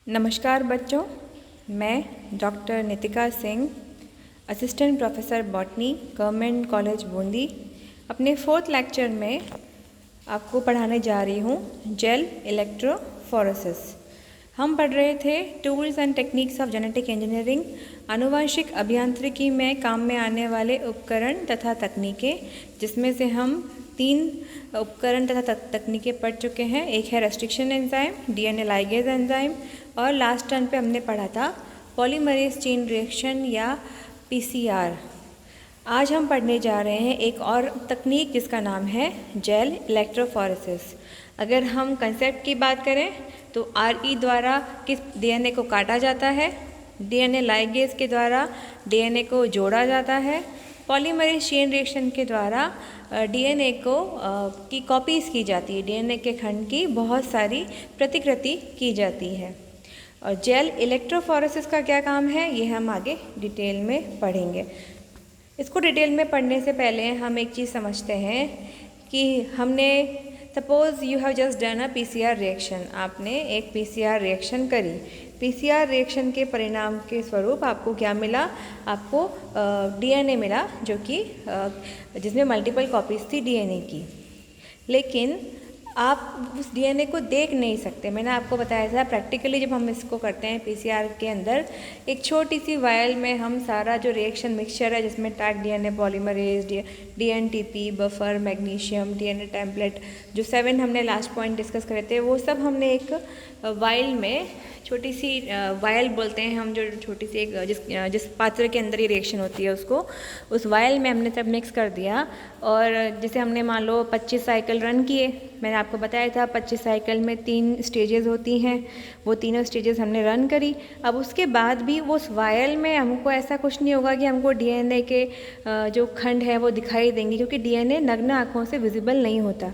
नमस्कार बच्चों, मैं doctor Nitika Singh, assistant professor botany, government college Bundi, अपने 4th लेक्चर में आपको पढ़ाने जा रही हूँ जेल इलेक्ट्रोफोरेसिस। हम पढ़ रहे थे tools and techniques of genetic engineering, आनुवंशिक अभियांत्रिकी में काम में आने वाले उपकरण तथा तकनीकें, जिसमें से हम 3 उपकरण तथा तकनीकें पढ़ चुके हैं। एक है restriction enzyme, DNA ligase enzyme, और लास्ट टर्न पे हमने पढ़ा था पॉलीमरेज चेन रिएक्शन या पीसीआर। आज हम पढ़ने जा रहे हैं एक और तकनीक जिसका नाम है जेल इलेक्ट्रोफोरेसिस। अगर हम कंसेप्ट की बात करें तो आरई द्वारा किस डीएनए को काटा जाता है, डीएनए लाइगेज के द्वारा डीएनए को जोड़ा जाता है, पॉलीमरेज चेन रिएक्शन के द्वारा डीएनए को की कॉपीज़ की जाती है, डीएनए के खंड की बहुत सारी प्रतिकृति की जाती है। और जेल इलेक्ट्रोफोरेसिस का क्या काम है, ये हम आगे डिटेल में पढ़ेंगे। इसको डिटेल में पढ़ने से पहले हम एक चीज़ समझते हैं कि हमने suppose you have just done a PCR reaction, आपने एक पीसीआर रिएक्शन करी। पीसीआर रिएक्शन के परिणाम के स्वरूप आपको क्या मिला, आपको डीएनए मिला जो कि जिसमें मल्टीपल कॉपीज़ थी डीएनए की। लेकिन आप उस डीएनए को देख नहीं सकते। मैंने आपको बताया था प्रैक्टिकली जब हम इसको करते हैं पीसीआर के अंदर, एक छोटी सी वायल में हम सारा जो रिएक्शन मिक्सचर है जिसमें Taq DNA polymerase, dNTP, buffer, magnesium, DNA template, जो 7 हमने लास्ट पॉइंट डिस्कस करे थे, वो सब हमने एक वायल में, छोटी सी वायल बोलते हैं हम, जो छोटी सी एक जिस पात्र के अंदर ये रिएक्शन होती है उसको, उस वायल में हमने सब मिक्स कर दिया। और जैसे हमने मान लो 25 साइकिल रन किए, मैंने आपको बताया था 25 साइकिल में 3 स्टेजेस होती हैं, वो तीनों स्टेजेस हमने रन करी। अब उसके बाद भी वो उस वायल में हमको ऐसा कुछ नहीं होगा कि हमको डीएनए के जो खंड है वो दिखाई देंगे, क्योंकि डीएनए नग्न आँखों से विजिबल नहीं होता।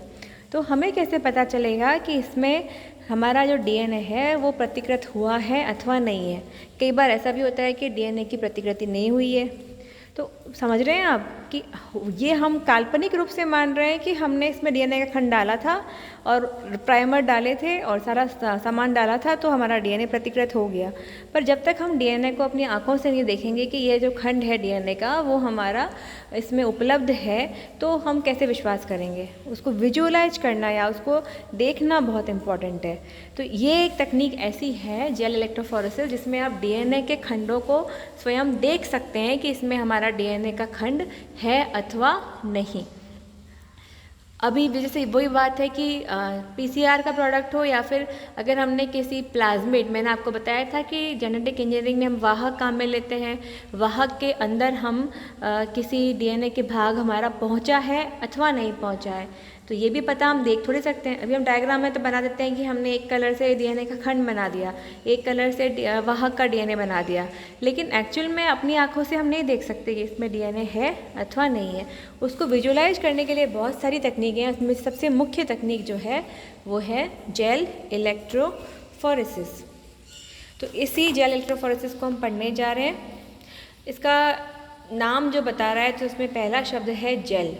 तो हमें कैसे पता चलेगा कि इसमें हमारा जो डीएनए है वो प्रतिकृत हुआ है अथवा नहीं है। कई बार ऐसा भी होता है कि डीएनए की प्रतिकृति नहीं हुई है। तो समझ रहे हैं आप कि ये हम काल्पनिक रूप से मान रहे हैं कि हमने इसमें डीएनए का खंड डाला था और प्राइमर डाले थे और सारा सामान डाला था तो हमारा डीएनए प्रतिकृत हो गया। पर जब तक हम डीएनए को अपनी आंखों से नहीं देखेंगे कि ये जो खंड है डीएनए का वो हमारा इसमें उपलब्ध है, तो हम कैसे विश्वास करेंगे। उसको विजुअलाइज करना या उसको देखना बहुत इम्पॉर्टेंट है। तो ये एक तकनीक ऐसी है जेल इलेक्ट्रोफोरेसिस, जिसमें आप डीएनए के खंडों को स्वयं देख सकते हैं कि इसमें हमारा डीएनए का खंड है अथवा नहीं। अभी जैसे वही बात है कि पीसीआर का प्रोडक्ट हो या फिर अगर हमने किसी प्लाज्मिड, मैंने आपको बताया था कि जेनेटिक इंजीनियरिंग में हम वाहक काम में लेते हैं, वाहक के अंदर हम किसी डीएनए के भाग हमारा पहुंचा है अथवा नहीं पहुंचा है, तो ये भी पता हम देख थोड़ी सकते हैं। अभी हम डायग्राम में तो बना देते हैं कि हमने एक कलर से डीएनए का खंड बना दिया, एक कलर से वाहक का डीएनए बना दिया, लेकिन एक्चुअल में अपनी आंखों से हम नहीं देख सकते कि इसमें डीएनए है अथवा नहीं है। उसको विजुअलाइज करने के लिए बहुत सारी तकनीकें हैं, उसमें सबसे मुख्य तकनीक जो है वो है जेल इलेक्ट्रोफोरेसिस। तो इसी जेल इलेक्ट्रोफोरेसिस को हम पढ़ने जा रहे हैं। इसका नाम जो बता रहा है तो उसमें पहला शब्द है जेल।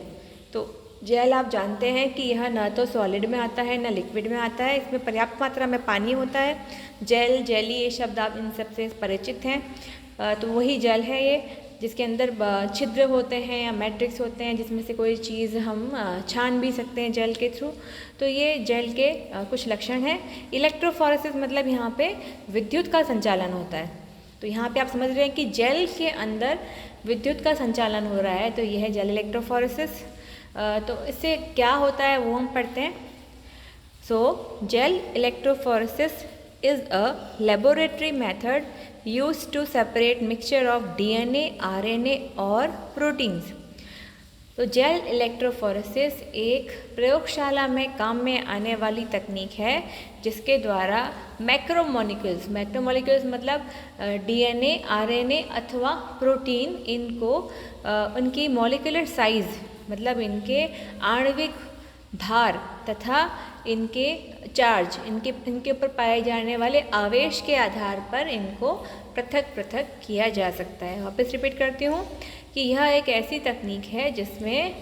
तो जेल आप जानते हैं कि यह न तो सॉलिड में आता है न लिक्विड में आता है, इसमें पर्याप्त मात्रा में पानी होता है। जेल, जेली, ये शब्द आप इन सबसे परिचित हैं। तो वही जेल है ये, जिसके अंदर छिद्र होते हैं या मैट्रिक्स होते हैं, जिसमें से कोई चीज़ हम छान भी सकते हैं जेल के थ्रू। तो ये जेल के कुछ लक्षण हैं। इलेक्ट्रोफोरेसिस मतलब यहाँ पे विद्युत का संचालन होता है। तो यहाँ पे आप समझ रहे हैं कि जेल के अंदर विद्युत का संचालन हो रहा है, तो यह है जेल इलेक्ट्रोफोरेसिस। तो इससे क्या होता है वो हम पढ़ते हैं। So gel electrophoresis is a laboratory method used to separate mixture of DNA, RNA और प्रोटीन्स। तो जेल इलेक्ट्रोफोरेसिस एक प्रयोगशाला में काम में आने वाली तकनीक है, जिसके द्वारा मैक्रोमोलिक्यूल्स मतलब डीएनए, आरएनए अथवा प्रोटीन, इनको उनकी मॉलिक्यूलर साइज मतलब इनके आणविक भार तथा इनके चार्ज, इनके ऊपर पाए जाने वाले आवेश के आधार पर इनको पृथक पृथक किया जा सकता है। वापस रिपीट करती हूँ कि यह एक ऐसी तकनीक है जिसमें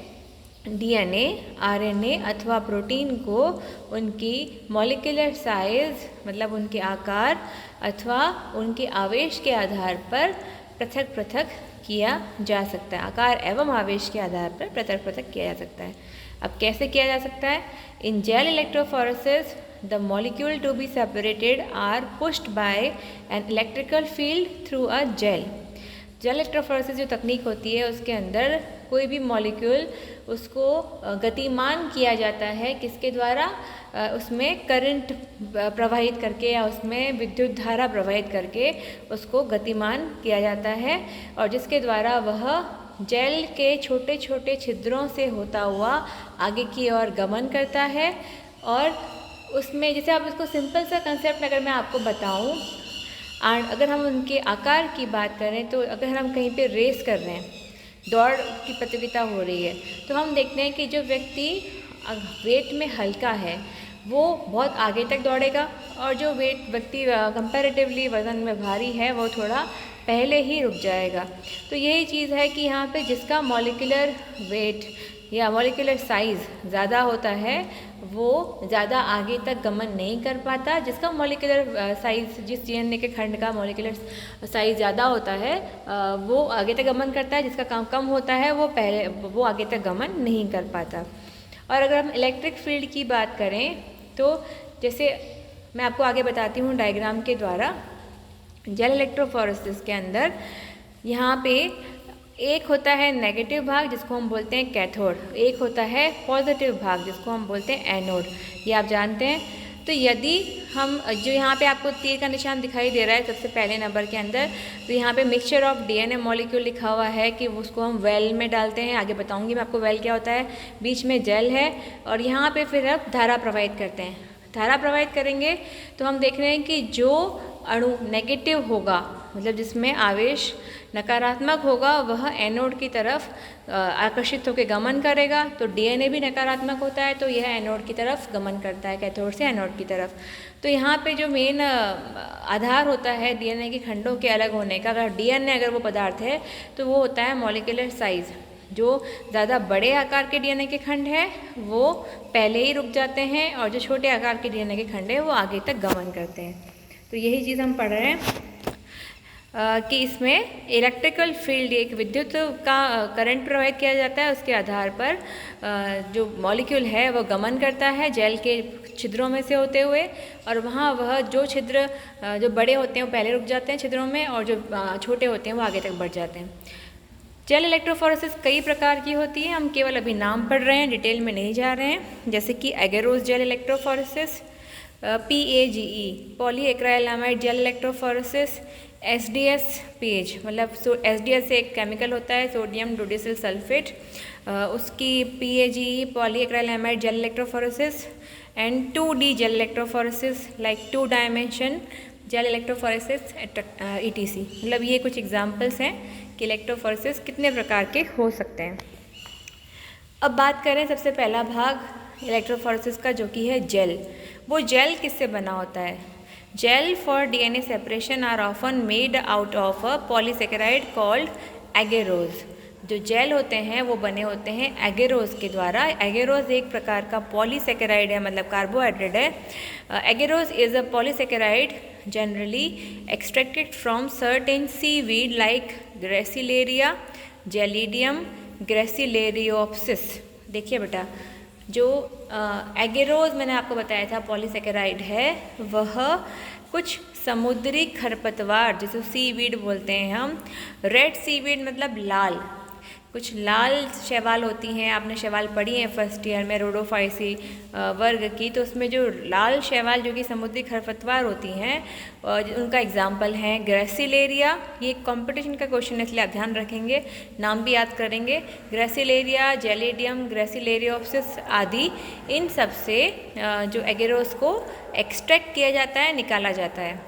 डीएनए, आरएनए अथवा प्रोटीन को उनकी मॉलिक्यूलर साइज मतलब उनके आकार अथवा उनके आवेश के आधार पर पृथक पृथक किया जा सकता है। आकार एवं आवेश के आधार पर पृथक पृथक किया जा सकता है। अब कैसे किया जा सकता है? In gel electrophoresis the molecule to be separated are pushed by an electrical field through a gel। Gel electrophoresis जो तकनीक होती है उसके अंदर कोई भी मॉलिक्यूल उसको गतिमान किया जाता है। किसके द्वारा? उसमें करंट प्रवाहित करके या उसमें विद्युत धारा प्रवाहित करके उसको गतिमान किया जाता है और जिसके द्वारा वह जेल के छोटे छोटे छिद्रों से होता हुआ आगे की ओर गमन करता है। और उसमें जैसे आप इसको सिंपल सा कंसेप्ट अगर मैं आपको बताऊं, अगर हम उनके आकार की बात करें तो अगर हम कहीं पे रेस कर रहे हैं, दौड़ की प्रतियोगिता हो रही है, तो हम देखते हैं कि जो व्यक्ति वेट में हल्का है वो बहुत आगे तक दौड़ेगा और जो व्यक्ति कंपैरेटिवली वज़न में भारी है वो थोड़ा पहले ही रुक जाएगा। तो यही चीज़ है कि यहाँ पे जिसका मॉलिक्यूलर वेट या मॉलिक्यूलर साइज़ ज़्यादा होता है वो ज़्यादा आगे तक गमन नहीं कर पाता। जिसका मॉलिक्यूलर साइज़, जिस डीएनए के खंड का मॉलिक्यूलर साइज़ ज़्यादा होता है वो आगे तक गमन करता है। जिसका काम कम होता है वो आगे तक गमन नहीं कर पाता। और अगर हम इलेक्ट्रिक फील्ड की बात करें तो जैसे मैं आपको आगे बताती हूँ डायग्राम के द्वारा। जेल इलेक्ट्रोफोरेसिस के अंदर यहाँ पे एक होता है नेगेटिव भाग जिसको हम बोलते हैं कैथोड, एक होता है पॉजिटिव भाग जिसको हम बोलते हैं एनोड। ये आप जानते हैं। तो यदि हम जो यहाँ पे आपको तीर का निशान दिखाई दे रहा है सबसे पहले नंबर के अंदर, तो यहाँ पे मिक्सचर ऑफ डीएनए मॉलिक्यूल लिखा हुआ है कि उसको हम वेल में डालते हैं। आगे बताऊँगी मैं आपको वेल क्या होता है। बीच में जेल है और यहाँ पे फिर अब धारा प्रवाहित करते हैं। धारा प्रवाहित करेंगे तो हम देख रहे हैं कि जो अणु नेगेटिव होगा मतलब जिसमें आवेश नकारात्मक होगा वह एनोड की तरफ आकर्षित होकर गमन करेगा। तो डीएनए भी नकारात्मक होता है तो यह एनोड की तरफ गमन करता है, कैथोड से एनोड की तरफ। तो यहाँ पे जो मेन आधार होता है डीएनए के खंडों के अलग होने का, अगर डीएनए अगर वो पदार्थ है तो वो होता है मॉलिक्यूलर साइज़। जो ज़्यादा बड़े आकार के डीएनए के खंड है वो पहले ही रुक जाते हैं और जो छोटे आकार के डीएनए के खंड है वो आगे तक गमन करते हैं। तो यही चीज़ हम पढ़ रहे हैं कि इसमें इलेक्ट्रिकल फील्ड, एक विद्युत का करंट प्रवाहित किया जाता है, उसके आधार पर जो मॉलिक्यूल है वो गमन करता है जेल के छिद्रों में से होते हुए और वहाँ वह जो छिद्र जो बड़े होते हैं वो पहले रुक जाते हैं छिद्रों में और जो छोटे होते हैं वो आगे तक बढ़ जाते हैं। जेल इलेक्ट्रोफोरेसिस कई प्रकार की होती है, हम केवल अभी नाम पढ़ रहे हैं, डिटेल में नहीं जा रहे हैं। जैसे कि agarose gel electrophoresis, PAGE polyacrylamide gel electrophoresis, SDS मतलब SDS एक केमिकल होता है सोडियम डोडिसिल सल्फेट, उसकी PAGE polyacrylamide gel electrophoresis and 2D gel electrophoresis like 2 dimension gel electrophoresis ETC। मतलब ये कुछ एग्जाम्पल्स हैं कि इलेक्ट्रोफोरेसिस कितने प्रकार के हो सकते हैं। अब बात करें सबसे पहला भाग इलेक्ट्रोफोरेसिस का जो कि है जेल। वो जेल किससे बना होता है? Gel for DNA separation are often made out of a polysaccharide called agarose. जो जेल होते हैं वो बने होते हैं एगेरोज के द्वारा। एगेरोज एक प्रकार का पॉलीसेकेराइड है मतलब कार्बोहाइड्रेट है। Agarose is a polysaccharide generally extracted from certain seaweed like Gracilaria, Gelidium, Gracilariopsis. देखिए बेटा, जो एगेरोज मैंने आपको बताया था पॉलीसेकेराइड है, वह कुछ समुद्री खरपतवार जिसे सीवीड बोलते हैं हम। रेड सीवीड मतलब लाल, कुछ लाल शैवाल होती हैं, आपने शैवाल पढ़ी हैं फर्स्ट ईयर में रोडोफाइसी वर्ग की, तो उसमें जो लाल शैवाल जो कि समुद्री खरपतवार होती हैं उनका एग्जाम्पल है ग्रेसिलेरिया। ये कंपटीशन का क्वेश्चन है इसलिए आप ध्यान रखेंगे, नाम भी याद करेंगे। ग्रेसिलेरिया, जेलिडियम, ग्रेसिलेरियोप्सिस आदि, इन सब से जो एगेरोस को एक्सट्रैक्ट किया जाता है, निकाला जाता है।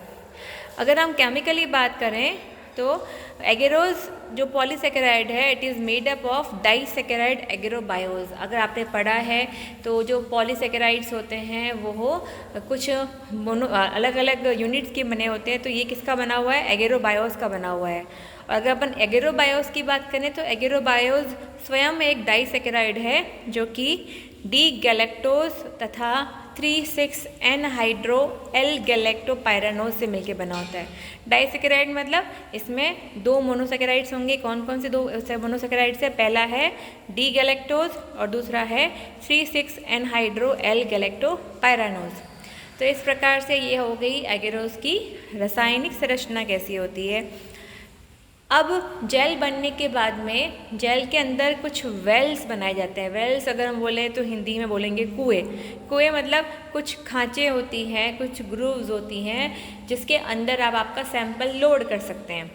अगर हम केमिकली बात करें तो एगेरोज जो पॉलीसेकेराइड है it is made up of disaccharide agarobiose. अगर आपने पढ़ा है तो जो पॉलीसेकेराइड्स होते हैं वो कुछ अलग अलग यूनिट्स के बने होते हैं, तो ये किसका बना हुआ है? एगेरोबायोज का बना हुआ है। और अगर अपन एगेरोबायोज की बात करें तो एगेरोबायोज स्वयं एक डाइसेकेराइड है जो कि डी गैलेक्टोज तथा 3,6 हाइड्रो एल गैलेक्टोपायरानोज से मिलकर बना होता है। डाइसेकेराइड मतलब इसमें दो मोनोसेकेराइड्स होंगे। कौन कौन से दो मोनोसेकेराइड्स है? पहला है डी गैलेक्टोज और दूसरा है 3,6 हाइड्रो एल गैलेक्टोपायरानोज। तो इस प्रकार से ये हो गई एगेरोज की रासायनिक संरचना कैसी होती है। अब जेल बनने के बाद में जेल के अंदर कुछ वेल्स बनाए जाते हैं। वेल्स अगर हम बोलें तो हिंदी में बोलेंगे कुएँ। कुएँ मतलब कुछ खांचे होती हैं, कुछ ग्रूव्स होती हैं जिसके अंदर आप आपका सैंपल लोड कर सकते हैं।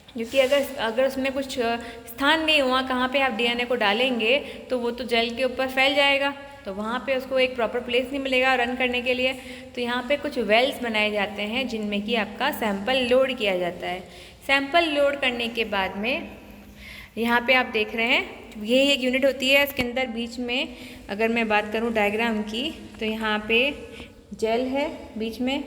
क्योंकि अगर उसमें कुछ स्थान नहीं हुआ कहाँ पे आप डीएनए को डालेंगे तो वो तो जेल के ऊपर फैल जाएगा, तो वहाँ पे उसको एक प्रॉपर प्लेस नहीं मिलेगा रन करने के लिए। तो यहाँ पे कुछ वेल्स बनाए जाते हैं जिनमें कि आपका सैंपल लोड किया जाता है। सैंपल लोड करने के बाद में यहाँ पे आप देख रहे हैं ये एक यूनिट होती है। इसके अंदर बीच में अगर मैं बात करूँ डायग्राम की तो यहाँ पे जेल है बीच में,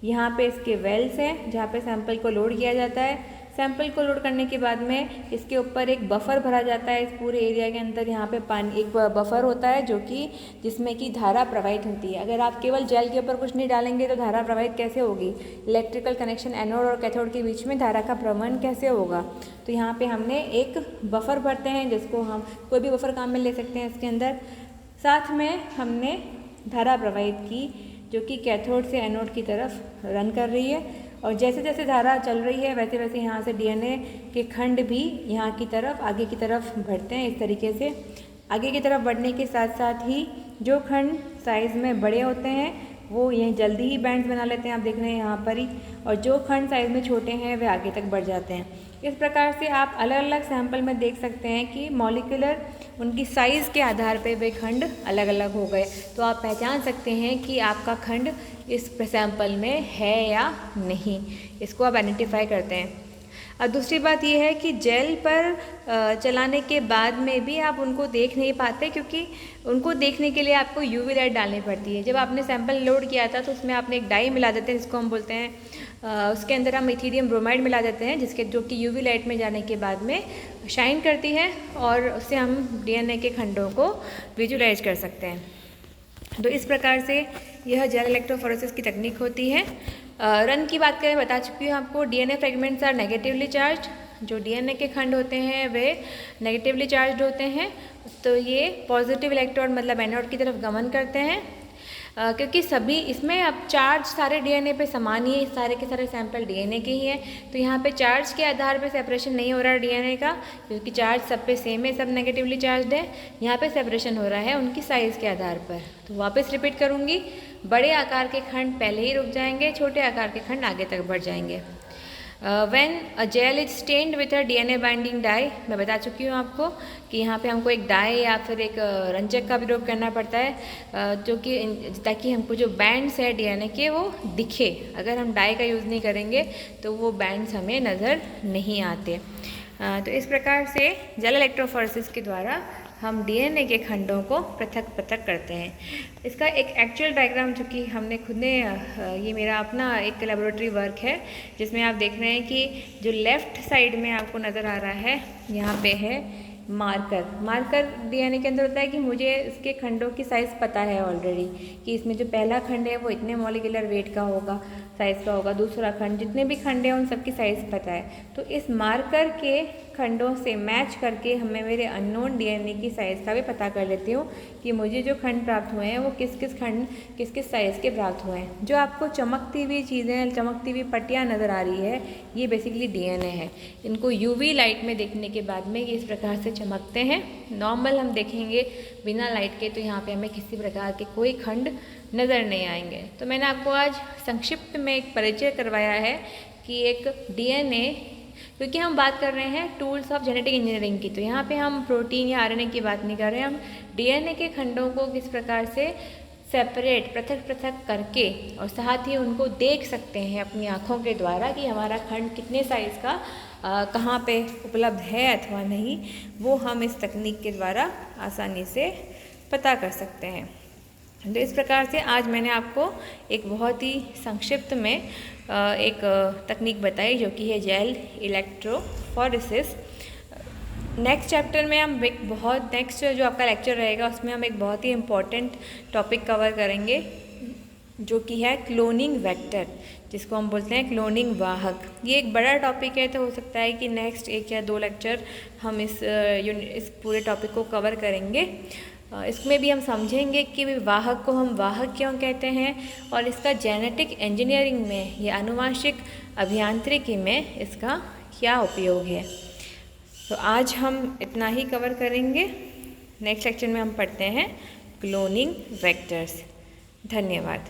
यहाँ पे इसके वेल्स हैं जहाँ पे सैंपल को लोड किया जाता है। सैंपल को लोड करने के बाद में इसके ऊपर एक बफर भरा जाता है। इस पूरे एरिया के अंदर यहाँ पे पानी एक बफर होता है जो कि जिसमें कि धारा प्रवाहित होती है। अगर आप केवल जेल के ऊपर कुछ नहीं डालेंगे तो धारा प्रवाहित कैसे होगी? इलेक्ट्रिकल कनेक्शन एनोड और कैथोड के बीच में धारा का प्रवहन कैसे होगा? तो यहाँ पे हमने एक बफर भरते हैं जिसको हम कोई भी बफर काम में ले सकते हैं इसके अंदर। साथ में हमने धारा प्रवाहित की जो कि कैथोड से एनोड की तरफ रन कर रही है, और जैसे जैसे धारा चल रही है वैसे वैसे यहाँ से डीएनए के खंड भी यहाँ की तरफ आगे की तरफ बढ़ते हैं। इस तरीके से आगे की तरफ बढ़ने के साथ साथ ही जो खंड साइज़ में बड़े होते हैं वो यहीं जल्दी ही बैंड्स बना लेते हैं, आप देख रहे हैं यहाँ पर ही, और जो खंड साइज़ में छोटे हैं वे आगे तक बढ़ जाते हैं। इस प्रकार से आप अलग अलग सैंपल में देख सकते हैं कि मॉलिक्यूलर उनकी साइज़ के आधार पे वे खंड अलग अलग हो गए, तो आप पहचान सकते हैं कि आपका खंड इस सैंपल में है या नहीं, इसको आप आइडेंटिफाई करते हैं। अब दूसरी बात यह है कि जेल पर चलाने के बाद में भी आप उनको देख नहीं पाते, क्योंकि उनको देखने के लिए आपको यूवी लाइट डालनी पड़ती है। जब आपने सैंपल लोड किया था तो उसमें आपने एक डाई मिला देते हैं जिसको हम बोलते हैं उसके अंदर हम इथीरियम ब्रोमाइड मिला देते हैं जिसके जो कि यूवी लाइट में जाने के बाद में शाइन करती है और उससे हम डीएनए के खंडों को विजुलाइज कर सकते हैं। तो इस प्रकार से यह जेल इलेक्ट्रोफोरेसिस की तकनीक होती है। रन की बात करें, बता चुकी हूँ आपको, DNA fragments are negatively charge. जो डीएनए के खंड होते हैं वे नेगेटिवली चार्ज होते हैं, तो ये पॉजिटिव इलेक्ट्रॉन मतलब एनोड की तरफ गमन करते हैं। क्योंकि सभी इसमें अब चार्ज सारे डीएनए पे समान ही है, सारे के सारे सैंपल डीएनए के ही हैं, तो यहाँ पे चार्ज के आधार पे सेपरेशन नहीं हो रहा है डीएनए का, क्योंकि चार्ज सब पे सेम है, सब नेगेटिवली चार्ज है। यहाँ पे सेपरेशन हो रहा है उनकी साइज़ के आधार पर। तो वापस रिपीट करूँगी, बड़े आकार के खंड पहले ही रुक जाएंगे, छोटे आकार के खंड आगे तक बढ़ जाएंगे। When a gel is stained with a DNA binding dye, मैं बता चुकी हूँ आपको कि यहाँ पे हमको एक डाई या फिर एक रंजक का प्रयोग करना पड़ता है जो कि ताकि हमको जो बैंड्स है डीएनए के वो दिखे। अगर हम डाई का यूज़ नहीं करेंगे तो वो बैंड्स हमें नज़र नहीं आते। तो इस प्रकार से जेल इलेक्ट्रोफोरेसिस के द्वारा हम डीएनए के खंडों को पृथक पृथक करते हैं। इसका एक एक्चुअल डायग्राम जो कि हमने खुद ने ये मेरा अपना एक लैबोरेटरी वर्क है जिसमें आप देख रहे हैं कि जो लेफ़्ट साइड में आपको नज़र आ रहा है यहाँ पे है मार्कर डीएनए के अंदर होता है कि मुझे इसके खंडों की साइज़ पता है ऑलरेडी कि इसमें जो पहला खंड है वो इतने मॉलिक्यूलर वेट का होगा, साइज़ का होगा, दूसरा खंड, जितने भी खंड हैं उन सबकी साइज़ पता है। तो इस मार्कर के खंडों से मैच करके हमें मेरे अननोन डीएनए की साइज़ का भी पता कर लेती हूँ कि मुझे जो खंड प्राप्त हुए हैं वो किस किस साइज़ के प्राप्त हुए हैं। जो आपको चमकती हुई चीज़ें, चमकती हुई पट्टियाँ नज़र आ रही है, ये बेसिकली डीएनए है। इनको यूवी लाइट में देखने के बाद में ये इस प्रकार से चमकते हैं। नॉर्मल हम देखेंगे बिना लाइट के तो यहाँ पे हमें किसी प्रकार के कोई खंड नज़र नहीं आएंगे। तो मैंने आपको आज संक्षिप्त में एक परिचय करवाया है कि एक डीएनए, क्योंकि हम बात कर रहे हैं टूल्स ऑफ जेनेटिक इंजीनियरिंग की, तो यहाँ पे हम प्रोटीन या आरएनए की बात नहीं कर रहे हैं, हम डीएनए के खंडों को किस प्रकार से सेपरेट पृथक पृथक करके और साथ ही उनको देख सकते हैं अपनी आँखों के द्वारा कि हमारा खंड कितने साइज़ का कहाँ पे उपलब्ध है अथवा नहीं, वो हम इस तकनीक के द्वारा आसानी से पता कर सकते हैं। तो इस प्रकार से आज मैंने आपको एक बहुत ही संक्षिप्त में एक तकनीक बताई जो कि है जेल इलेक्ट्रोफोरेसिस। नेक्स्ट चैप्टर में हम एक बहुत नेक्स्ट जो आपका लेक्चर रहेगा उसमें हम एक बहुत ही इम्पॉर्टेंट टॉपिक कवर करेंगे जो कि है क्लोनिंग वेक्टर, जिसको हम बोलते हैं क्लोनिंग वाहक। ये एक बड़ा टॉपिक है, तो हो सकता है कि नेक्स्ट 1 या 2 लेक्चर हम इस पूरे टॉपिक को कवर करेंगे। इसमें भी हम समझेंगे कि वाहक को हम वाहक क्यों कहते हैं और इसका जेनेटिक इंजीनियरिंग में या आनुवांशिक अभियांत्रिकी में इसका क्या उपयोग है। तो आज हम इतना ही कवर करेंगे। नेक्स्ट लेक्चर में हम पढ़ते हैं क्लोनिंग वेक्टर्स। धन्यवाद।